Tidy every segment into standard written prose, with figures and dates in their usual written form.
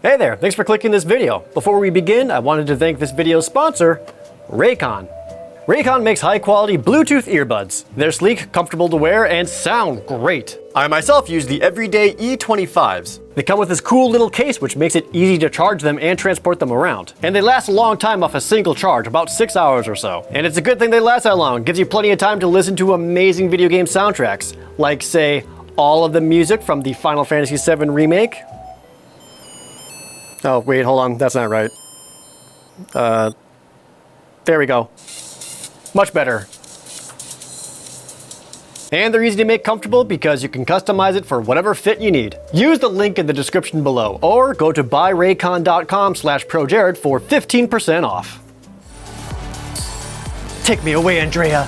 Hey there, thanks for clicking this video. Before we begin, I wanted to thank this video's sponsor, Raycon. Raycon makes high-quality Bluetooth earbuds. They're sleek, comfortable to wear, and sound great. I myself use the everyday E25s. They come with this cool little case which makes it easy to charge them and transport them around. And they last a long time off a single charge, about 6 hours or so. And it's a good thing they last that long. It gives you plenty of time to listen to amazing video game soundtracks, like, say, all of the music from the Final Fantasy VII Remake. Oh, wait, hold on, that's not right. There we go. Much better. And they're easy to make comfortable because you can customize it for whatever fit you need. Use the link in the description below or go to buyraycon.com/ProJared for 15% off. Take me away, Andrea.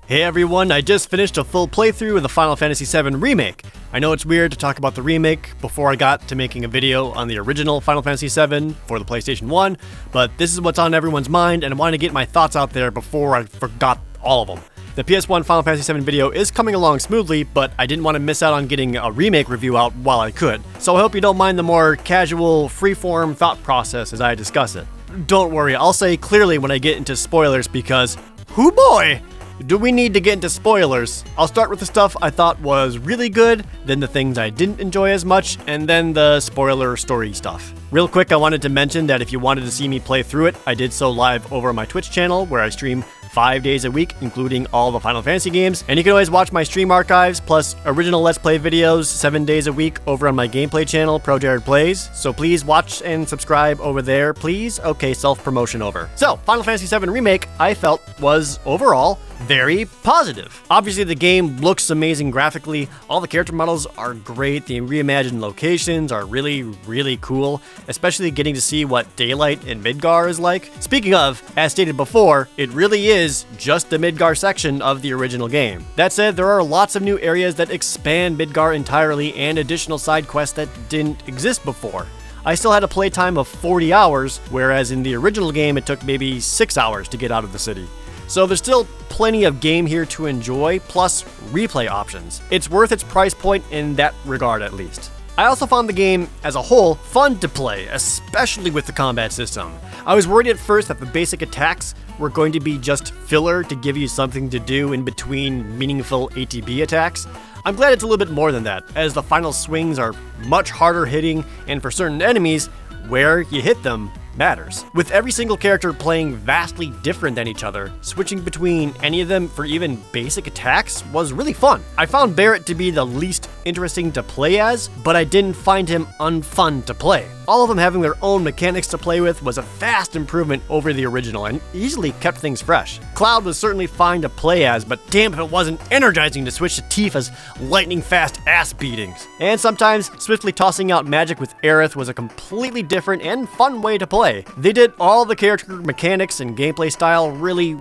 Hey everyone, I just finished a full playthrough of the Final Fantasy VII Remake. I know it's weird to talk about the remake before I got to making a video on the original Final Fantasy VII for the PlayStation 1, but this is what's on everyone's mind and I wanted to get my thoughts out there before I forgot all of them. The PS1 Final Fantasy VII video is coming along smoothly, but I didn't want to miss out on getting a remake review out while I could. So I hope you don't mind the more casual, freeform thought process as I discuss it. Don't worry, I'll say clearly when I get into spoilers because, hoo boy! Do we need to get into spoilers? I'll start with the stuff I thought was really good, then the things I didn't enjoy as much, and then the spoiler story stuff. Real quick, I wanted to mention that if you wanted to see me play through it, I did so live over on my Twitch channel where I stream 5 days a week, including all the Final Fantasy games. And you can always watch my stream archives, plus original Let's Play videos 7 days a week over on my gameplay channel, ProJared Plays. So please watch and subscribe over there, please. Okay, self-promotion over. So, Final Fantasy VII Remake, I felt, was overall very positive. Obviously, the game looks amazing graphically. All the character models are great. The reimagined locations are really, really cool, especially getting to see what daylight in Midgar is like. Speaking of, as stated before, it really is just the Midgar section of the original game. That said, there are lots of new areas that expand Midgar entirely and additional side quests that didn't exist before. I still had a playtime of 40 hours, whereas in the original game it took maybe 6 hours to get out of the city. So there's still plenty of game here to enjoy, plus replay options. It's worth its price point in that regard at least. I also found the game, as a whole, fun to play, especially with the combat system. I was worried at first that the basic attacks were going to be just filler to give you something to do in between meaningful ATB attacks. I'm glad it's a little bit more than that, as the final swings are much harder hitting, and for certain enemies, where you hit them matters. With every single character playing vastly different than each other, switching between any of them for even basic attacks was really fun. I found Barrett to be the least interesting to play as, but I didn't find him unfun to play. All of them having their own mechanics to play with was a vast improvement over the original and easily kept things fresh. Cloud was certainly fine to play as, but damn if it wasn't energizing to switch to Tifa's lightning-fast ass beatings. And sometimes, swiftly tossing out magic with Aerith was a completely different and fun way to play. They did all the character mechanics and gameplay style really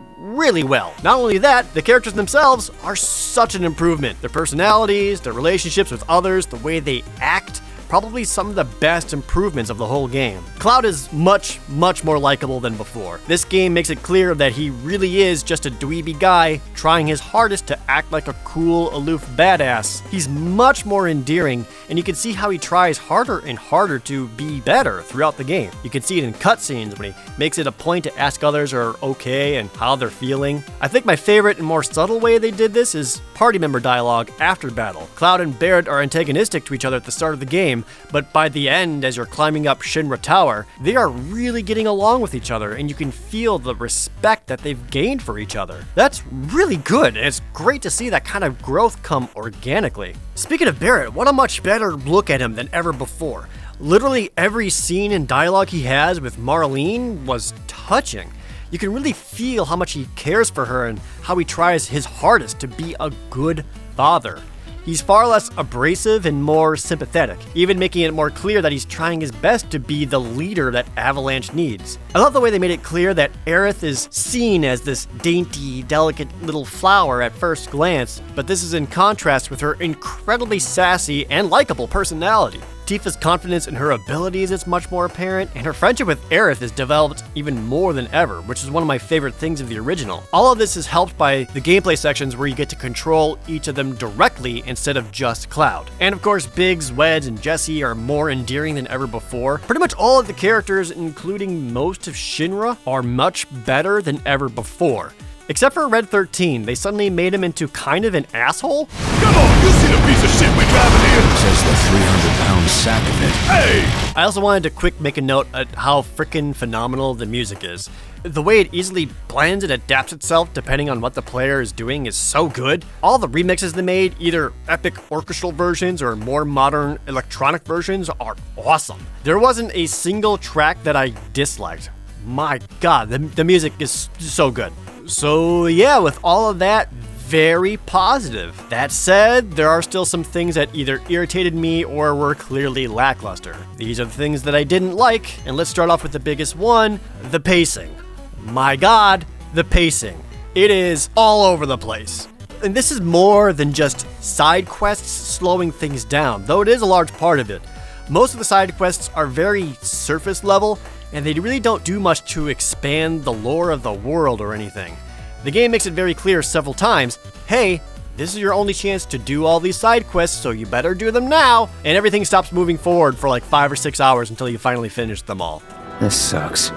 well. Not only that, the characters themselves are such an improvement. Their personalities, their relationships with others, the way they act, probably some of the best improvements of the whole game. Cloud is much more likable than before. This game makes it clear that he really is just a dweeby guy trying his hardest to act like a cool, aloof badass. He's much more endearing, and you can see how he tries harder and harder to be better throughout the game. You can see it in cutscenes when he makes it a point to ask others are okay and how they're feeling. I think my favorite and more subtle way they did this is party member dialogue after battle. Cloud and Barrett are antagonistic to each other at the start of the game, but by the end, as you're climbing up Shinra Tower, they are really getting along with each other, and you can feel the respect that they've gained for each other. That's really good, and it's great to see that kind of growth come organically. Speaking of Barrett, what a much better look at him than ever before. Literally every scene and dialogue he has with Marlene was touching. You can really feel how much he cares for her and how he tries his hardest to be a good father. He's far less abrasive and more sympathetic, even making it more clear that he's trying his best to be the leader that Avalanche needs. I love the way they made it clear that Aerith is seen as this dainty, delicate little flower at first glance, but this is in contrast with her incredibly sassy and likable personality. Tifa's confidence in her abilities is much more apparent, and her friendship with Aerith is developed even more than ever, which is one of my favorite things of the original. All of this is helped by the gameplay sections where you get to control each of them directly instead of just Cloud. And of course, Biggs, Wedge, and Jessie are more endearing than ever before. Pretty much all of the characters, including most of Shinra, are much better than ever before. Except for Red 13, they suddenly made him into kind of an asshole. Come on, you see the piece of shit we driving here? Says the 300-pound sack of it. Hey! I also wanted to quick make a note at how freaking phenomenal the music is. The way it easily blends and adapts itself depending on what the player is doing is so good. All the remixes they made, either epic orchestral versions or more modern electronic versions, are awesome. There wasn't a single track that I disliked. My god, the music is so good. So yeah, with all of that, very positive. That said, there are still some things that either irritated me or were clearly lackluster. These are the things that I didn't like, and let's start off with the biggest one, the pacing. My god, the pacing. It is all over the place. And this is more than just side quests slowing things down, though it is a large part of it. Most of the side quests are very surface level, and they really don't do much to expand the lore of the world or anything. The game makes it very clear several times, hey, this is your only chance to do all these side quests, so you better do them now, and everything stops moving forward for like 5 or 6 hours until you finally finish them all. This sucks.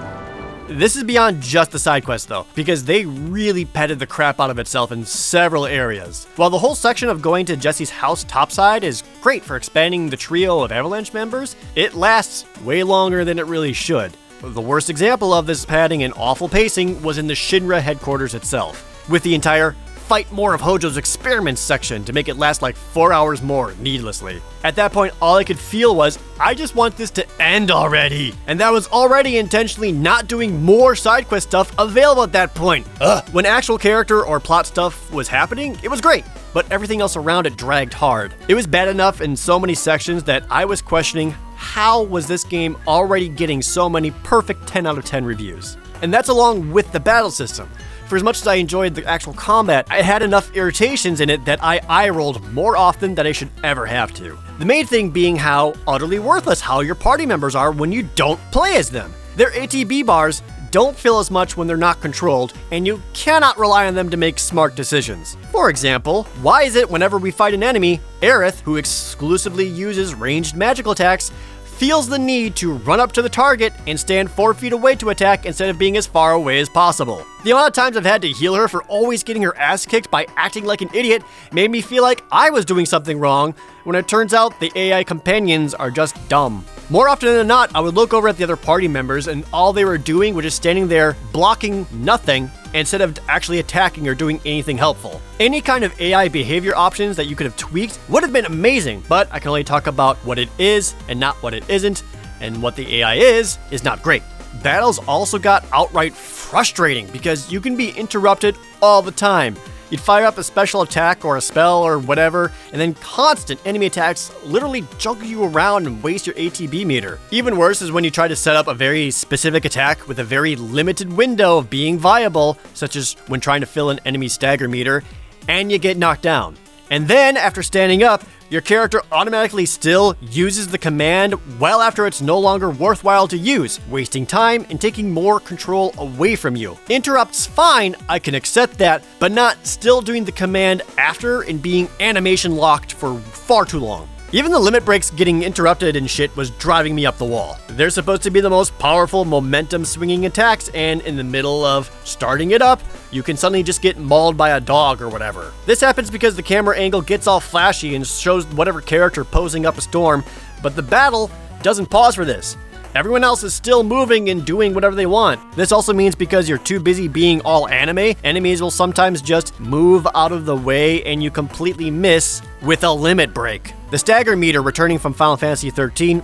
This is beyond just the side quests though, because they really petted the crap out of itself in several areas. While the whole section of going to Jessie's house topside is great for expanding the trio of Avalanche members, it lasts way longer than it really should. The worst example of this padding and awful pacing was in the Shinra headquarters itself, with the entire fight more of Hojo's experiments section to make it last like 4 hours more needlessly. At that point, all I could feel was, I just want this to end already. And that was already intentionally not doing more side quest stuff available at that point. When actual character or plot stuff was happening, it was great, but everything else around it dragged hard. It was bad enough in so many sections that I was questioning, how was this game already getting so many perfect 10 out of 10 reviews? And that's along with the battle system. For as much as I enjoyed the actual combat, I had enough irritations in it that I eye-rolled more often than I should ever have to. The main thing being how utterly worthless how your party members are when you don't play as them. Their ATB bars don't fill as much when they're not controlled, and you cannot rely on them to make smart decisions. For example, why is it whenever we fight an enemy, Aerith, who exclusively uses ranged magical attacks, feels the need to run up to the target and stand 4 feet away to attack instead of being as far away as possible? The amount of times I've had to heal her for always getting her ass kicked by acting like an idiot made me feel like I was doing something wrong, when it turns out the AI companions are just dumb. More often than not, I would look over at the other party members and all they were doing was just standing there blocking nothing instead of actually attacking or doing anything helpful. Any kind of AI behavior options that you could have tweaked would have been amazing, but I can only talk about what it is and not what it isn't, and what the AI is not great. Battles also got outright frustrating because you can be interrupted all the time. You'd fire up a special attack or a spell or whatever, and then constant enemy attacks literally juggle you around and waste your ATB meter. Even worse is when you try to set up a very specific attack with a very limited window of being viable, such as when trying to fill an enemy stagger meter, and you get knocked down. And then, after standing up, your character automatically still uses the command well after it's no longer worthwhile to use, wasting time and taking more control away from you. Interrupts fine, I can accept that, but not still doing the command after and being animation locked for far too long. Even the limit breaks getting interrupted and shit was driving me up the wall. They're supposed to be the most powerful momentum swinging attacks, and in the middle of starting it up, you can suddenly just get mauled by a dog or whatever. This happens because the camera angle gets all flashy and shows whatever character posing up a storm, but the battle doesn't pause for this. Everyone else is still moving and doing whatever they want. This also means because you're too busy being all anime, enemies will sometimes just move out of the way and you completely miss with a limit break. The stagger meter returning from Final Fantasy XIII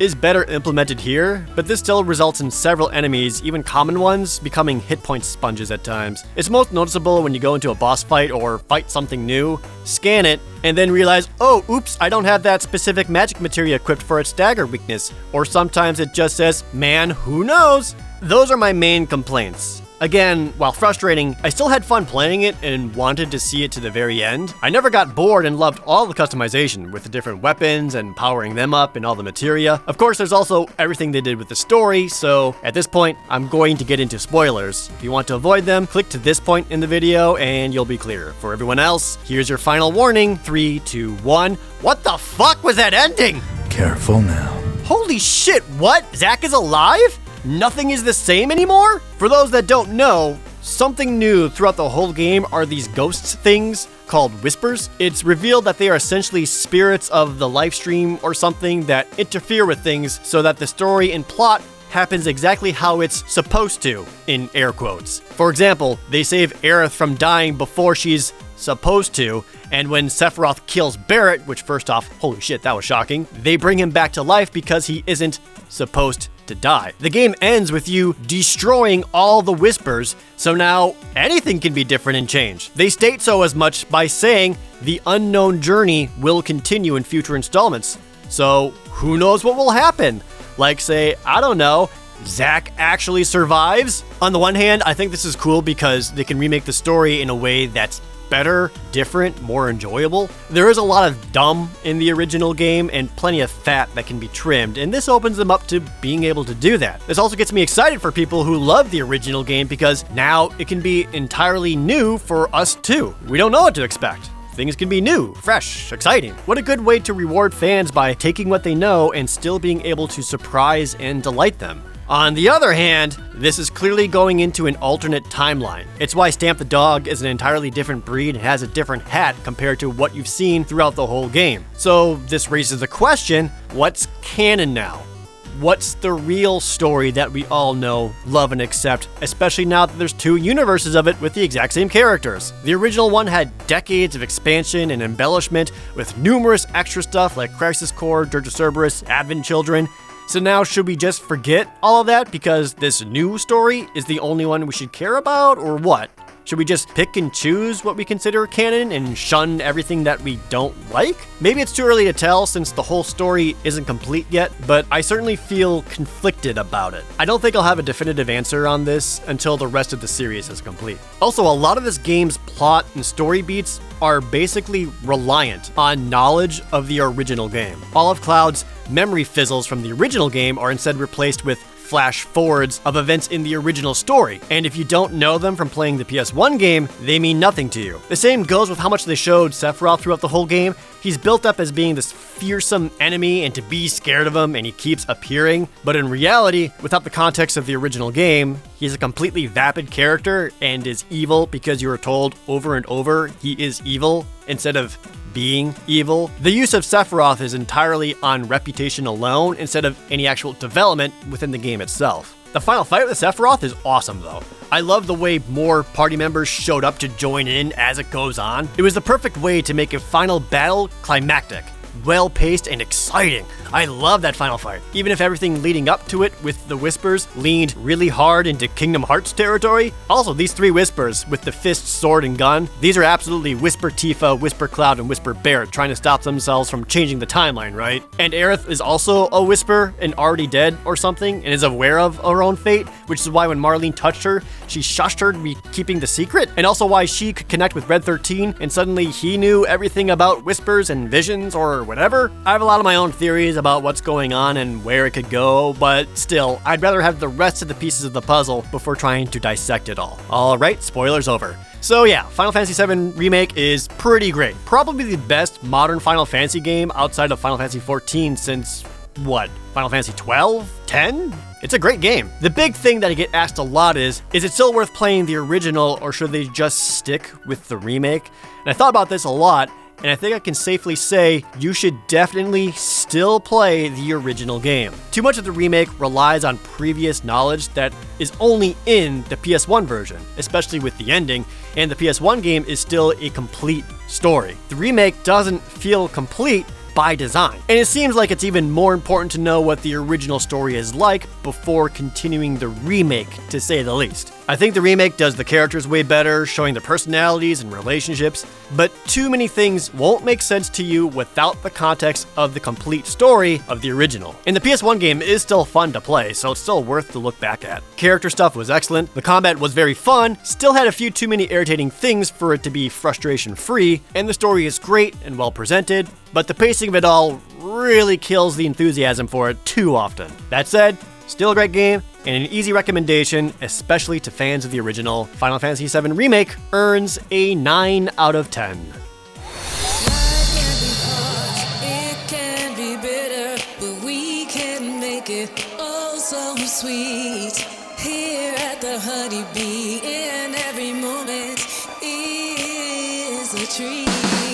is better implemented here, but this still results in several enemies, even common ones, becoming hit point sponges at times. It's most noticeable when you go into a boss fight or fight something new, scan it, and then realize, oh, oops, I don't have that specific magic materia equipped for its stagger weakness. Or sometimes it just says, man, who knows? Those are my main complaints. Again, while frustrating, I still had fun playing it and wanted to see it to the very end. I never got bored and loved all the customization with the different weapons and powering them up and all the materia. Of course, there's also everything they did with the story, so at this point, I'm going to get into spoilers. If you want to avoid them, click to this point in the video and you'll be clear. For everyone else, here's your final warning. 3, 2, 1. What the fuck was that ending? Careful now. Holy shit, what? Zack is alive? Nothing is the same anymore? For those that don't know, something new throughout the whole game are these ghost things called whispers. It's revealed that they are essentially spirits of the live stream or something that interfere with things so that the story and plot happens exactly how it's supposed to, in air quotes. For example, they save Aerith from dying before she's supposed to, and when Sephiroth kills Barrett, which first off, holy shit, that was shocking, they bring him back to life because he isn't supposed to die. The game ends with you destroying all the whispers, so now anything can be different and change. They state so as much by saying the unknown journey will continue in future installments. So who knows what will happen? Like say, I don't know, Zack actually survives? On the one hand, I think this is cool because they can remake the story in a way that's better, different, more enjoyable. There is a lot of dumb in the original game and plenty of fat that can be trimmed, and this opens them up to being able to do that. This also gets me excited for people who love the original game because now it can be entirely new for us too. We don't know what to expect. Things can be new, fresh, exciting. What a good way to reward fans by taking what they know and still being able to surprise and delight them. On the other hand, this is clearly going into an alternate timeline. It's why Stamp the Dog is an entirely different breed and has a different hat compared to what you've seen throughout the whole game. So this raises the question, what's canon now? What's the real story that we all know, love, and accept, especially now that there's 2 universes of it with the exact same characters? The original one had decades of expansion and embellishment with numerous extra stuff like Crisis Core, Dirge of Cerberus, Advent Children. So now should we just forget all of that because this new story is the only one we should care about, or what? Should we just pick and choose what we consider canon and shun everything that we don't like? Maybe it's too early to tell since the whole story isn't complete yet, but I certainly feel conflicted about it. I don't think I'll have a definitive answer on this until the rest of the series is complete. Also, a lot of this game's plot and story beats are basically reliant on knowledge of the original game. All of Cloud's memory fizzles from the original game are instead replaced with flash forwards of events in the original story, and if you don't know them from playing the PS1 game, they mean nothing to you. The same goes with how much they showed Sephiroth throughout the whole game. He's built up as being this fearsome enemy and to be scared of him, and he keeps appearing, but in reality, without the context of the original game, he's a completely vapid character and is evil because you were told over and over he is evil instead of being evil. The use of Sephiroth is entirely on reputation alone instead of any actual development within the game itself. The final fight with Sephiroth is awesome though. I love the way more party members showed up to join in as it goes on. It was the perfect way to make a final battle climactic, well-paced and exciting. I love that final fight, even if everything leading up to it with the whispers leaned really hard into Kingdom Hearts territory. Also, these 3 whispers with the fist, sword, and gun, these are absolutely Whisper Tifa, Whisper Cloud, and Whisper Barrett trying to stop themselves from changing the timeline, right? And Aerith is also a whisper and already dead or something and is aware of her own fate, which is why when Marlene touched her, she shushed her to be keeping the secret, and also why she could connect with Red 13 and suddenly he knew everything about whispers and visions or whatever. I have a lot of my own theories about what's going on and where it could go, but still, I'd rather have the rest of the pieces of the puzzle before trying to dissect it all. Alright, spoilers over. So yeah, Final Fantasy VII Remake is pretty great. Probably the best modern Final Fantasy game outside of Final Fantasy XIV since, what, Final Fantasy 12? 10? It's a great game. The big thing that I get asked a lot is it still worth playing the original or should they just stick with the remake? And I thought about this a lot, and I think I can safely say you should definitely still play the original game. Too much of the remake relies on previous knowledge that is only in the PS1 version, especially with the ending, and the PS1 game is still a complete story. The remake doesn't feel complete by design, and it seems like it's even more important to know what the original story is like before continuing the remake, to say the least. I think the remake does the characters way better, showing their personalities and relationships, but too many things won't make sense to you without the context of the complete story of the original. And the PS1 game is still fun to play, so it's still worth to look back at. Character stuff was excellent, the combat was very fun, still had a few too many irritating things for it to be frustration-free, and the story is great and well presented, but the pacing of it all really kills the enthusiasm for it too often. That said, still a great game, and an easy recommendation, especially to fans of the original. Final Fantasy VII Remake earns a 9 out of 10. Life can be hard, it can be bitter, but we can make it oh so sweet. Here at the Honeybee, in every moment is a treat.